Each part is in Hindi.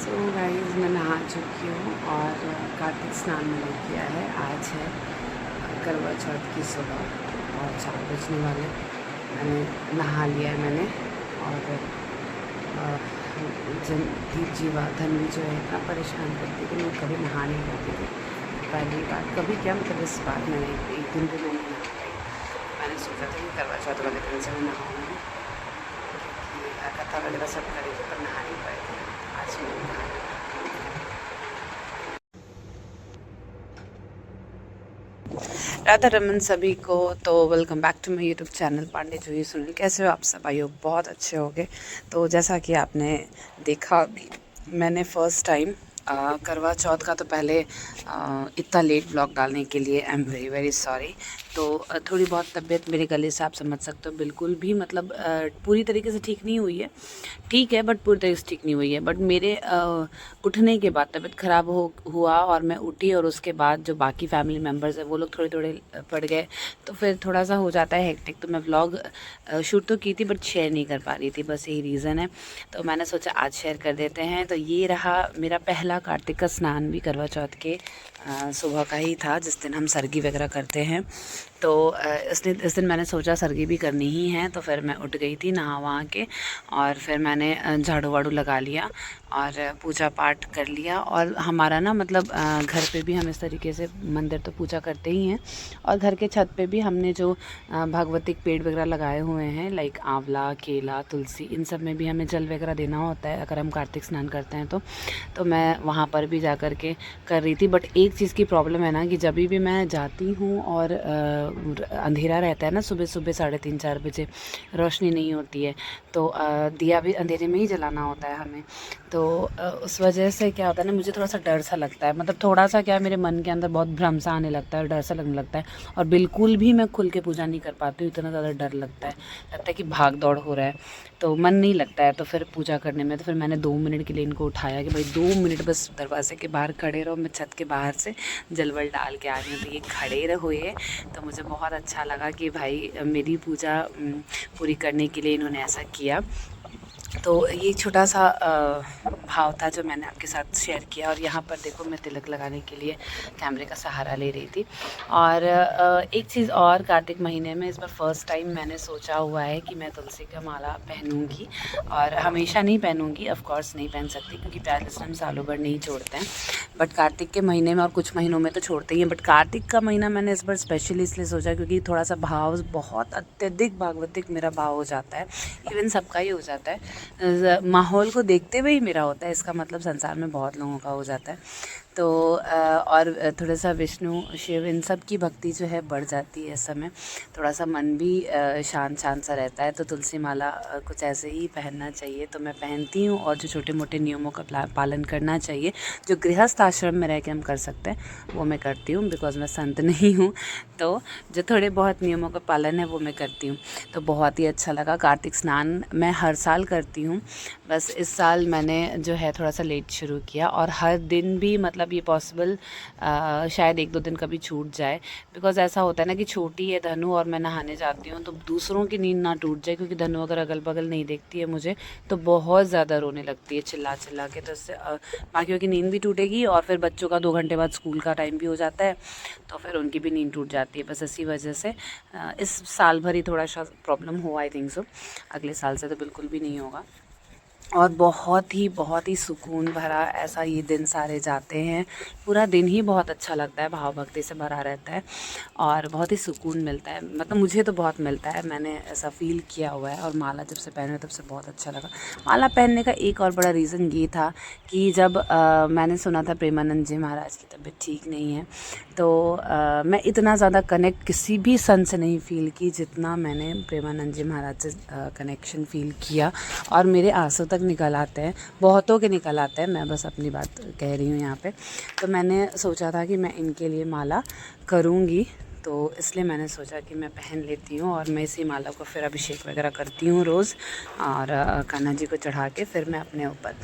सो गाइस मैं नहा चुकी हूँ और कार्तिक स्नान मैंने किया है। आज है करवा चौथ की सुबह और 4 बजने वाले। मैंने नहा लिया है मैंने। और जीवा धनवी जो है इतना परेशान करती थी, मैं कभी नहा नहीं पाती थी। पहली बार कभी क्या मतलब इस बार मैंने एक दिन भी मैंने नहा पाई। मैंने सोचा था कि करवा चौथ वाले दिन से मैं नहाऊँगी, क्योंकि कथा वगैरह सब करी थी पर नहा नहीं पाई थी। आज मैंने नहा लिया। राधा रमन सभी को। तो welcome back to my YouTube channel Pandey Juhi Sunil. कैसे हो आप सब? आई हो बहुत अच्छे होगे। तो जैसा कि आपने देखा अभी मैंने फ़र्स्ट टाइम करवा चौथ का, तो पहले इतना लेट ब्लॉग डालने के लिए I am very very sorry. तो थोड़ी बहुत तबीयत मेरे गले से आप समझ सकते हो, बिल्कुल भी मतलब पूरी तरीके से ठीक नहीं हुई है। ठीक है बट पूरी तरीके से ठीक नहीं हुई है। बट मेरे उठने के बाद तबीयत ख़राब हुआ और मैं उठी, और उसके बाद जो बाकी फैमिली मेम्बर्स हैं वो लोग थोड़े थोड़े पड़ गए, तो फिर थोड़ा सा हो जाता है हेक्टिक। तो मैं व्लॉग शूट तो की थी बट शेयर नहीं कर पा रही थी, बस यही रीज़न है। तो मैंने सोचा आज शेयर कर देते हैं। तो ये रहा मेरा पहला कार्तिक का स्नान, भी करवा चौथ के सुबह का ही था, जिस दिन हम सरगी वगैरह करते हैं। तो इस दिन मैंने सोचा सरगी भी करनी ही है, तो फिर मैं उठ गई थी नहा वहाँ के, और फिर मैंने झाड़ू वाड़ू लगा लिया और पूजा पाठ कर लिया। और हमारा ना मतलब घर पे भी हम इस तरीके से मंदिर तो पूजा करते ही हैं, और घर के छत पे भी हमने जो भगवतिक पेड़ वगैरह लगाए हुए हैं, लाइक आंवला, केला, तुलसी, इन सब में भी हमें जल वगैरह देना होता है अगर हम कार्तिक स्नान करते हैं। तो मैं वहाँ पर भी जा कर के कर रही थी। बट एक चीज़ की प्रॉब्लम है ना कि जब भी मैं जाती हूँ और अंधेरा रहता है ना, सुबह सुबह 3:30-4 बजे रोशनी नहीं होती है, तो दिया भी अंधेरे में ही जलाना होता है हमें। तो उस वजह से क्या होता है ना, मुझे थोड़ा सा डर सा लगता है। मतलब थोड़ा सा क्या, मेरे मन के अंदर बहुत भ्रम सा आने लगता है और डर सा लगने लगता है, और बिल्कुल भी मैं खुल के पूजा नहीं कर पाती हूँ। इतना ज़्यादा डर लगता है कि भाग दौड़ हो रहा है, तो मन नहीं लगता है तो फिर पूजा करने में। तो फिर मैंने 2 मिनट के लिए इनको उठाया कि भाई 2 मिनट बस दरवाजे के बाहर खड़े रहो, मैं छत के बाहर से जलवल डाल के आ रही हूँ। तो ये खड़े रहे, तो मुझे बहुत अच्छा लगा कि भाई मेरी पूजा पूरी करने के लिए इन्होंने ऐसा किया। तो ये छोटा सा भाव था जो मैंने आपके साथ शेयर किया। और यहाँ पर देखो मैं तिलक लगाने के लिए कैमरे का सहारा ले रही थी। और एक चीज़ और, कार्तिक महीने में इस बार फर्स्ट टाइम मैंने सोचा हुआ है कि मैं तुलसी का माला पहनूंगी, और हमेशा नहीं पहनूंगी, ऑफ कोर्स नहीं पहन सकती क्योंकि प्याज लहसुन सालों भर नहीं छोड़ते हैं। बट कार्तिक के महीने में और कुछ महीनों में तो छोड़ते ही हैं, बट कार्तिक का महीना मैंने इस बार स्पेशली इसलिए सोचा क्योंकि थोड़ा सा भाव, बहुत अत्यधिक भागवतिक मेरा भाव हो जाता है। इवन सबका ही हो जाता है, माहौल को देखते हुए ही मेरा होता है, इसका मतलब संसार में बहुत लोगों का हो जाता है। तो और थोड़ा सा विष्णु शिव इन सब की भक्ति जो है बढ़ जाती है इस समय। थोड़ा सा मन भी शांत शांत सा रहता है। तो तुलसी माला कुछ ऐसे ही पहनना चाहिए, तो मैं पहनती हूँ। और जो छोटे मोटे नियमों का पालन करना चाहिए, जो गृहस्थ आश्रम में रह के हम कर सकते हैं, वो मैं करती हूँ, बिकॉज़ मैं संत नहीं हूँ। तो जो थोड़े बहुत नियमों का पालन है वो मैं करती हूँ। तो बहुत ही अच्छा लगा। कार्तिक स्नान मैं हर साल करती हूँ, बस इस साल मैंने जो है थोड़ा सा लेट शुरू किया। और हर दिन भी मतलब ये पॉसिबल शायद 1-2 दिन कभी छूट जाए, बिकॉज़ ऐसा होता है ना कि छोटी है धनु और मैं नहाने जाती हूँ, तो दूसरों की नींद ना टूट जाए, क्योंकि धनु अगर अगल बगल नहीं देखती है मुझे तो बहुत ज़्यादा रोने लगती है चिल्ला चिल्ला के। तो इससे बाकियों की नींद भी टूटेगी, और फिर बच्चों का 2 घंटे बाद स्कूल का टाइम भी हो जाता है, तो फिर उनकी भी नींद टूट जाती है। बस इसी वजह से इस साल भर ही थोड़ा सा प्रॉब्लम हुआ, आई थिंक सो। अगले साल से तो बिल्कुल भी नहीं होगा। और बहुत ही सुकून भरा ऐसा ये दिन सारे जाते हैं। पूरा दिन ही बहुत अच्छा लगता है, भाव भक्ति से भरा रहता है, और बहुत ही सुकून मिलता है। मतलब मुझे तो बहुत मिलता है, मैंने ऐसा फ़ील किया हुआ है। और माला जब से पहने तब से बहुत अच्छा लगा। माला पहनने का एक और बड़ा रीज़न ये था कि जब मैंने सुना था प्रेमानंद जी महाराज की तबीयत ठीक नहीं है, तो मैं इतना ज़्यादा कनेक्ट किसी भी संत से नहीं फ़ील की जितना मैंने प्रेमानंद जी महाराज से कनेक्शन फ़ील किया। और मेरे आंसू तक निकल आते हैं, बहुतों के निकल आते हैं, मैं बस अपनी बात कह रही हूँ यहाँ पे। तो मैंने सोचा था कि मैं इनके लिए माला करूँगी, तो इसलिए मैंने सोचा कि मैं पहन लेती हूँ। और मैं इसी माला को फिर अभिषेक वगैरह करती हूँ रोज़, और कान्हा जी को चढ़ा के फिर मैं अपने ऊपर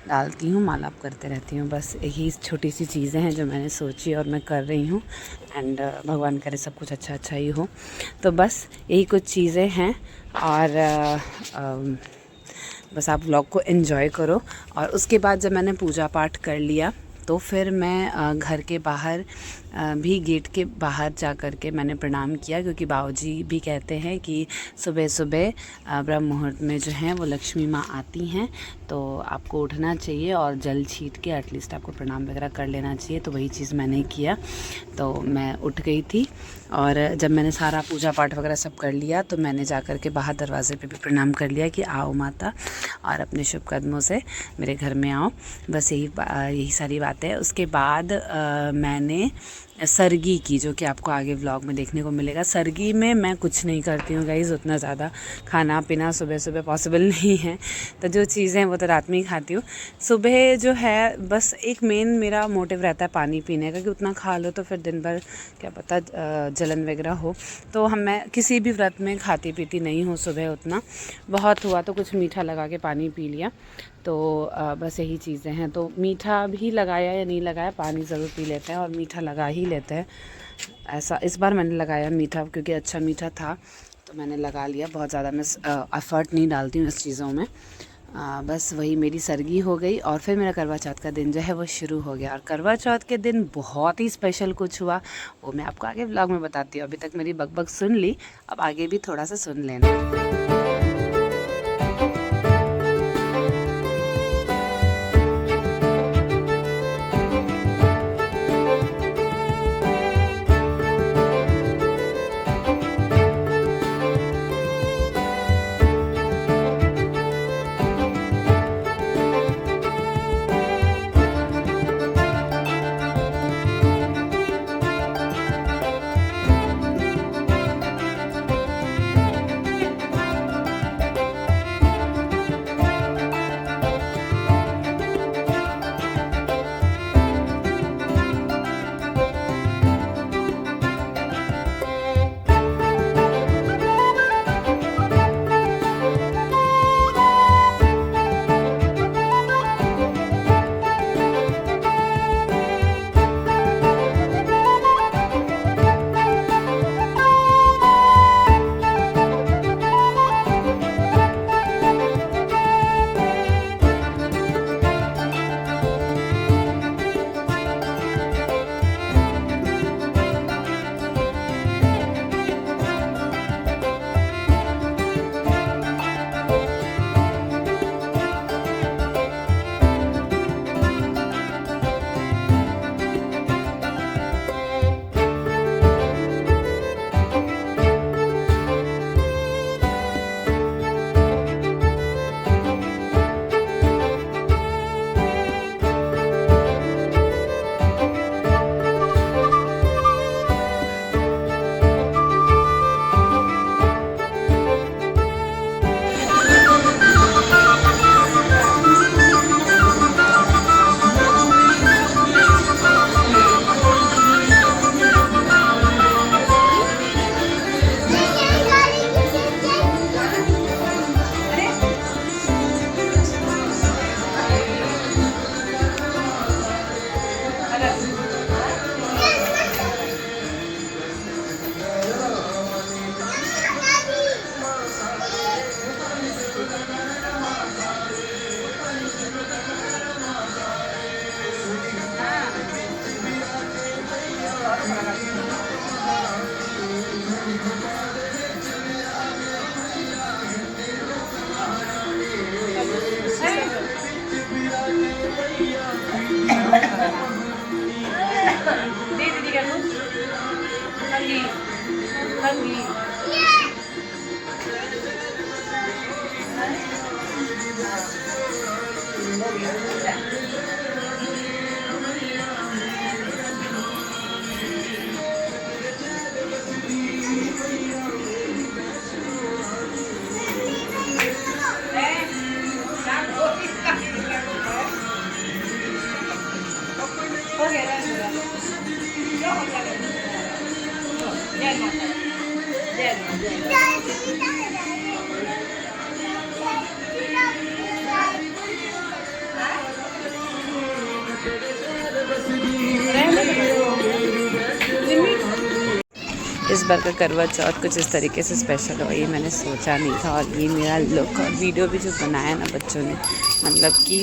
डालती हूँ, माला करते रहती हूँ। बस यही छोटी सी चीज़ें हैं जो मैंने सोची और मैं कर रही हूँ। एंड भगवान करे सब कुछ अच्छा अच्छा ही हो। तो बस यही कुछ चीज़ें हैं। और बस आप व्लॉग को एंजॉय करो। और उसके बाद जब मैंने पूजा पाठ कर लिया तो फिर मैं घर के बाहर भी गेट के बाहर जा कर के मैंने प्रणाम किया, क्योंकि बाबूजी भी कहते हैं कि सुबह सुबह ब्रह्म मुहूर्त में जो है वो लक्ष्मी माँ आती हैं, तो आपको उठना चाहिए और जल छीट के एटलीस्ट आपको प्रणाम वगैरह कर लेना चाहिए। तो वही चीज़ मैंने किया, तो मैं उठ गई थी और जब मैंने सारा पूजा पाठ वगैरह सब कर लिया तो मैंने जा कर के बाहर दरवाजे पे भी प्रणाम कर लिया कि आओ माता और अपने शुभ कदमों से मेरे घर में आओ। बस यही सारी बातें है। उसके बाद मैंने सरगी की, जो कि आपको आगे व्लॉग में देखने को मिलेगा। सरगी में मैं कुछ नहीं करती हूँ गाइज़, उतना ज़्यादा खाना पीना सुबह सुबह पॉसिबल नहीं है, तो जो चीज़ें वो तो रात में ही खाती हूँ। सुबह जो है बस एक मेन मेरा मोटिव रहता है पानी पीने का, कि उतना खा लो तो फिर दिन भर क्या पता जलन वगैरह हो। तो मैं किसी भी व्रत में खाती पीती नहीं हूँ सुबह उतना, बहुत हुआ तो कुछ मीठा लगा के पानी पी लिया। तो बस यही चीज़ें हैं। तो मीठा भी लगाया या नहीं लगाया, पानी ज़रूर पी लेते हैं और मीठा लगा ही लेते हैं। ऐसा इस बार मैंने लगाया मीठा, क्योंकि अच्छा मीठा था तो मैंने लगा लिया। बहुत ज़्यादा मैं एफ़र्ट नहीं डालती हूँ इस चीज़ों में। बस वही मेरी सरगी हो गई और फिर मेरा करवा चौथ का दिन जो है वो शुरू हो गया। और करवा चौथ के दिन बहुत ही स्पेशल कुछ हुआ, वो मैं आपको आगे व्लॉग में बताती हूँ। अभी तक मेरी बकबक सुन ली, अब आगे भी थोड़ा सा सुन लेना। इस बार का करवा चौथ कुछ इस तरीके से स्पेशल हो, ये मैंने सोचा नहीं था। और ये मेरा लुक और वीडियो भी जो बनाया ना बच्चों ने, मतलब कि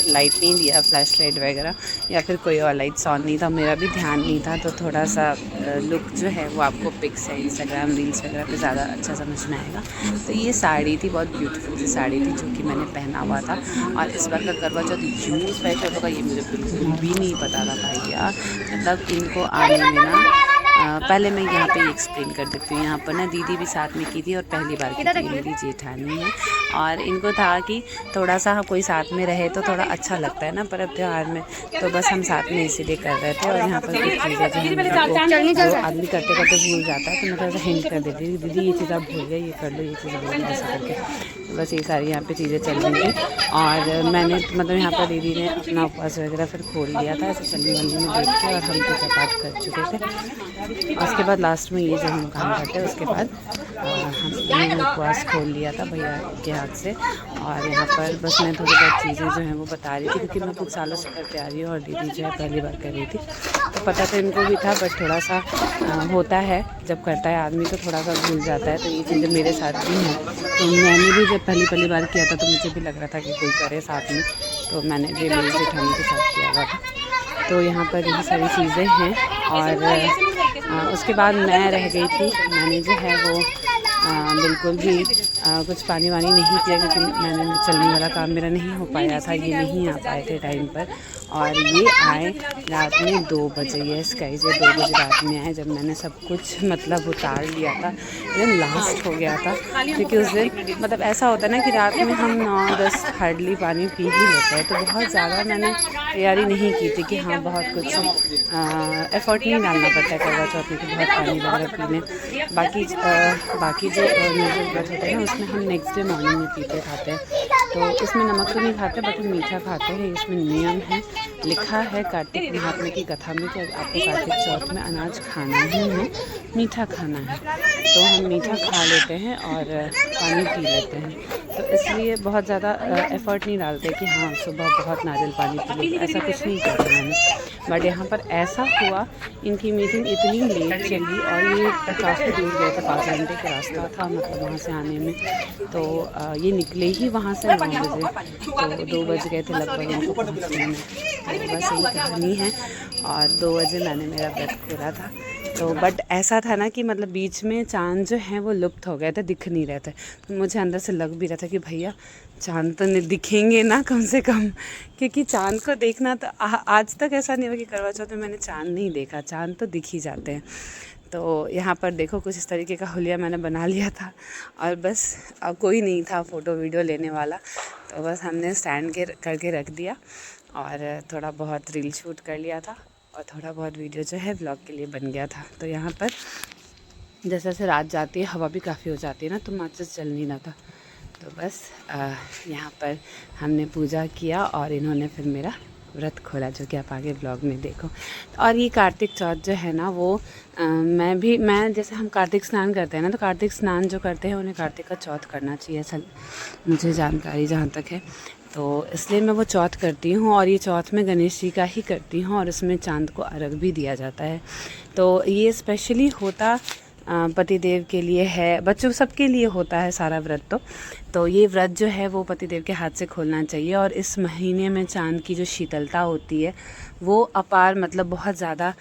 लाइट नहीं दिया, फ्लैश लाइट वगैरह या फिर कोई और लाइट्स ऑन नहीं था, मेरा भी ध्यान नहीं था, तो थोड़ा सा लुक जो है वो आपको पिक्स है इंस्टाग्राम रील्स वगैरह पे ज़्यादा अच्छा समझ में आएगा। तो ये साड़ी थी, बहुत ब्यूटीफुल सी साड़ी थी जो कि मैंने पहना हुआ था। और इस बार का करवा चौथ यूँ स्पेशल होगा ये मुझे बिल्कुल भी नहीं पता था भैया। मतलब इनको आने में ना पहले मैं यहाँ पे एक्सप्लेन कर देती हूँ। यहाँ पर ना दीदी भी साथ में की थी और पहली बार की थी, मेरी जेठानी है। और इनको था कि थोड़ा सा कोई साथ में रहे तो थोड़ा अच्छा लगता है ना पर्व त्यौहार में, तो बस हम साथ में इसीलिए कर रहे थे। और यहाँ पर कुछ चीज़ें जो आदमी करते करते भूल जाता है, तो मैं थोड़ा सा हिंट कर देती हूँ दीदी ये चीज़ आप भूल गए, ये कर लो, ये चीज़ भूल गए, ऐसा करके। बस ये सारी यहाँ पे चीज़ें चल रही थी। और मैंने मतलब यहाँ पर दीदी ने अपना उपवास वगैरह फिर खोल लिया था ऐसे चलनी वलनी में देख के, और हम पूजा पाठ कर चुके थे। उसके बाद लास्ट में ये जो हम काम करते हैं उसके बाद हमने उपवास खोल लिया था भैया के हाथ से। और यहाँ पर बस मैं थोड़ी बहुत चीज़ें जो हैं वो बता रही थी, क्योंकि मैं कुछ सालों से करते आ रही हूँ और दीदी जो है पहली बार कर रही थी, तो पता तो इनको भी था, बट थोड़ा सा होता है जब करता है आदमी तो थोड़ा सा भूल जाता है। तो ये चीज़ें मेरे साथ भी हैं, तो मैंने भी जब पहली बार किया था तो मुझे भी लग रहा था कि कोई करे साथ में, तो मैंने भी मेरी जेठानी के साथ किया हुआ था। तो यहाँ पर यही सारी चीज़ें हैं। और उसके बाद मैं रह गई थी, मैंने जो है वो बिल्कुल भी कुछ पानी वानी नहीं पिया, क्योंकि मैंने चलने वाला काम मेरा नहीं हो पाया था, ये नहीं आ पाए थे टाइम पर। और ये आए रात में 2 बजे, यस गाइस, ये 2 बजे रात में आए, जब मैंने सब कुछ मतलब उतार लिया था, एकदम लास्ट हो गया था। क्योंकि उस दिन मतलब ऐसा होता है ना कि रात में हम 9-10 हार्डली पानी पी ही लेते हैं, तो बहुत ज़्यादा मैंने तैयारी नहीं की थी कि हाँ बहुत कुछ एफर्ट नहीं डालना पड़ता है करवा चौथ में कि बहुत पानी वगैरह पीने। बाकी जो नॉर्मल व्रत होते हैं ना उसमें हम नेक्स्ट डे मॉर्निंग में पीते खाते हैं, तो इसमें नमक तो नहीं खाते बट हम मीठा खाते हैं। इसमें नियम है, लिखा है कार्तिक महात्मा की कथा में कि आपको कार्तिक चौथ में अनाज खाना ही है, मीठा खाना है, तो हम मीठा खा लेते हैं और पानी पी लेते हैं। तो इसलिए बहुत ज़्यादा एफ़र्ट नहीं डालते कि हाँ सुबह बहुत नारियल पानी पी लें, ऐसा कुछ नहीं किया मैंने। बट यहाँ पर ऐसा हुआ, इनकी मीटिंग इतनी लेट चली और ये काफ़ी दूर गए थे, 5 घंटे का रास्ता था मतलब वहाँ से आने में। तो ये निकले ही वहाँ से 9 बजे, तो 2 बज गए थे लगभग इनको पहुँचने में। तो बस यही कहानी है। और 2 बजे मैंने मेरा व्रत खोला था। तो बट ऐसा था ना कि मतलब बीच में चाँद जो हैं वो लुप्त हो गए थे, दिख नहीं रहे थे। तो मुझे अंदर से लग भी रहा था कि भैया चाँद तो नहीं दिखेंगे ना कम से कम, क्योंकि चाँद को देखना तो आज तक ऐसा नहीं हुआ कि करवा चौथ में मैंने चाँद नहीं देखा, चाँद तो दिख ही जाते हैं। तो यहाँ पर देखो कुछ इस तरीके का हुलिया मैंने बना लिया था, और बस अब कोई नहीं था फ़ोटो वीडियो लेने वाला, तो बस हमने स्टैंड करके रख दिया और थोड़ा बहुत रील शूट कर लिया था और थोड़ा बहुत वीडियो जो है ब्लॉग के लिए बन गया था। तो यहाँ पर जैसे जैसे रात जाती है हवा भी काफ़ी हो जाती है ना, तो माचिस जल नहीं रहा था। तो बस यहाँ पर हमने पूजा किया और इन्होंने फिर मेरा व्रत खोला, जो कि आप आगे ब्लॉग में देखो। और ये कार्तिक चौथ जो है ना वो मैं जैसे हम कार्तिक स्नान करते हैं ना, तो कार्तिक स्नान जो करते हैं उन्हें कार्तिक का चौथ करना चाहिए, ऐसा मुझे जानकारी जहाँ तक है। तो इसलिए मैं वो चौथ करती हूँ, और ये चौथ में गणेश जी का ही करती हूँ, और उसमें चाँद को अर्घ भी दिया जाता है। तो ये स्पेशली होता पतिदेव के लिए है, बच्चों सबके लिए होता है सारा व्रत। तो ये व्रत जो है वो पतिदेव के हाथ से खोलना चाहिए। और इस महीने में चाँद की जो शीतलता होती है वो अपार मतलब बहुत ज़्यादा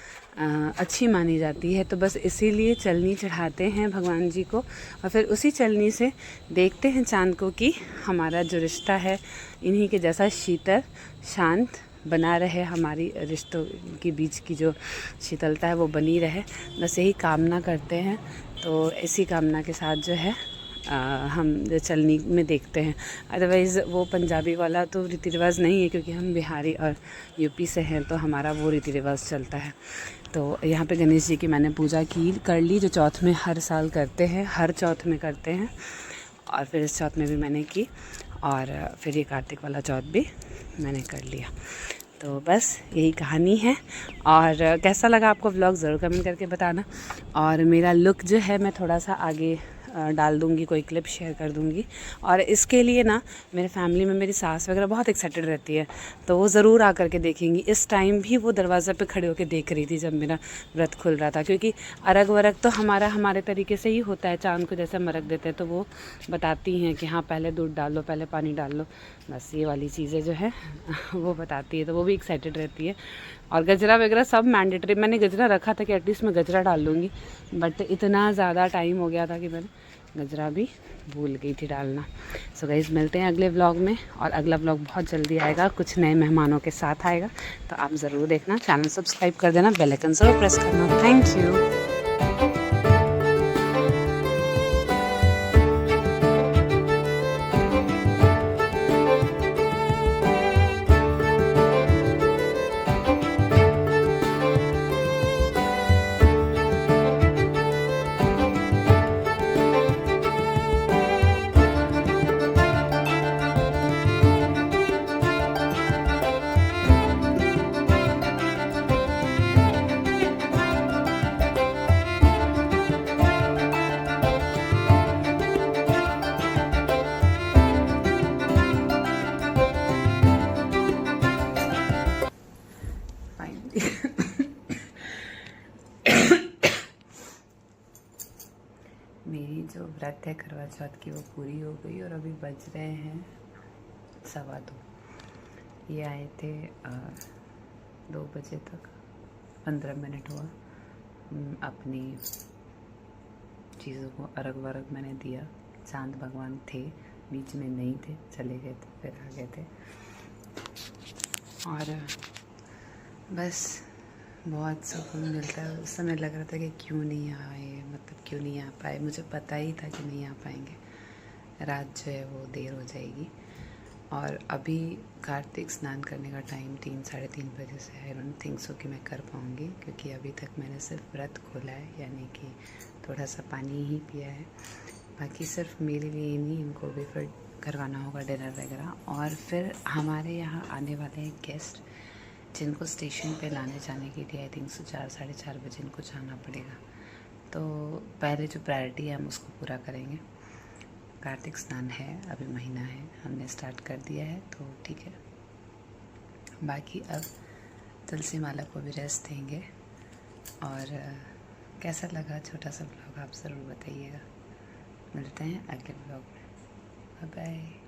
अच्छी मानी जाती है। तो बस इसीलिए चलनी चढ़ाते हैं भगवान जी को, और फिर उसी चलनी से देखते हैं चाँद को कि हमारा जो रिश्ता है इन्हीं के जैसा शीतल शांत बना रहे, हमारी रिश्तों के बीच की जो शीतलता है वो बनी रहे, बस यही कामना करते हैं। तो इसी कामना के साथ जो है हम चलनी में देखते हैं। अदरवाइज़ वो पंजाबी वाला तो रीति रिवाज नहीं है, क्योंकि हम बिहारी और यूपी से हैं, तो हमारा वो रीति रिवाज चलता है। तो यहाँ पे गणेश जी की मैंने पूजा कर ली, जो चौथ में हर साल करते हैं, हर चौथ में करते हैं, और फिर इस चौथ में भी मैंने की, और फिर ये कार्तिक वाला चौथ भी मैंने कर लिया। तो बस यही कहानी है। और कैसा लगा आपको व्लॉग ज़रूर कमेंट करके बताना। और मेरा लुक जो है मैं थोड़ा सा आगे डाल दूँगी, कोई क्लिप शेयर कर दूँगी। और इसके लिए ना मेरे फैमिली में मेरी सास वगैरह बहुत एक्साइटेड रहती है, तो वो ज़रूर आ करके देखेंगी। इस टाइम भी वो दरवाज़ा पे खड़े होकर देख रही थी जब मेरा व्रत खुल रहा था, क्योंकि अर्घ वर्घ तो हमारे तरीके से ही होता है, चाँद को जैसे मरक देते हैं, तो वो बताती हैं कि हाँ पहले दूध डाल लो, पहले पानी डाल लो, बस ये वाली चीज़ें जो है वो बताती है, तो वो भी एक्साइटेड रहती है। और गजरा वगैरह सब मैंडेटरी, मैंने गजरा रखा था कि एटलीस्ट मैं गजरा डाल लूँगी, बट इतना ज़्यादा टाइम हो गया था कि मैंने गजरा भी भूल गई थी डालना। सो गाइस, मिलते हैं अगले व्लॉग में, और अगला व्लॉग बहुत जल्दी आएगा, कुछ नए मेहमानों के साथ आएगा, तो आप ज़रूर देखना। चैनल सब्सक्राइब कर देना, बेल आइकन ज़रूर प्रेस करना। Thank you. मेरी जो व्रत है करवा चौथ की वो पूरी हो गई, और अभी बज रहे हैं 2:15। ये आए थे 2 बजे तक, 15 मिनट हुआ। अपनी चीज़ों को अर्घ वर्घ मैंने दिया। चांद भगवान थे, बीच में नहीं थे, चले गए थे, फिर आ गए थे। और बस बहुत सुकून मिलता है। उस समय लग रहा था कि क्यों नहीं आए, मतलब क्यों नहीं आ पाए। मुझे पता ही था कि नहीं आ पाएंगे, रात जो है वो देर हो जाएगी। और अभी कार्तिक स्नान करने का टाइम 3 साढ़े 3 बजे से है। आई डोंट थिंक सो कि मैं कर पाऊँगी, क्योंकि अभी तक मैंने सिर्फ व्रत खोला है, यानी कि थोड़ा सा पानी ही पिया है। बाकी सिर्फ मेरे लिए ही नहीं, इनको भी फिर करवाना होगा डिनर वगैरह। और फिर हमारे यहाँ आने वाले हैं गेस्ट, जिनको स्टेशन पे लाने जाने के लिए आई थिंक सो 4 साढ़े 4 बजे इनको जाना पड़ेगा। तो पहले जो प्रायोरिटी है हम उसको पूरा करेंगे। कार्तिक स्नान है, अभी महीना है, हमने स्टार्ट कर दिया है, तो ठीक है। बाकी अब तुलसी माला को भी रेस्ट देंगे। और कैसा लगा छोटा सा ब्लॉग आप ज़रूर बताइएगा। मिलते हैं अगले ब्लॉग में, बाय बाय।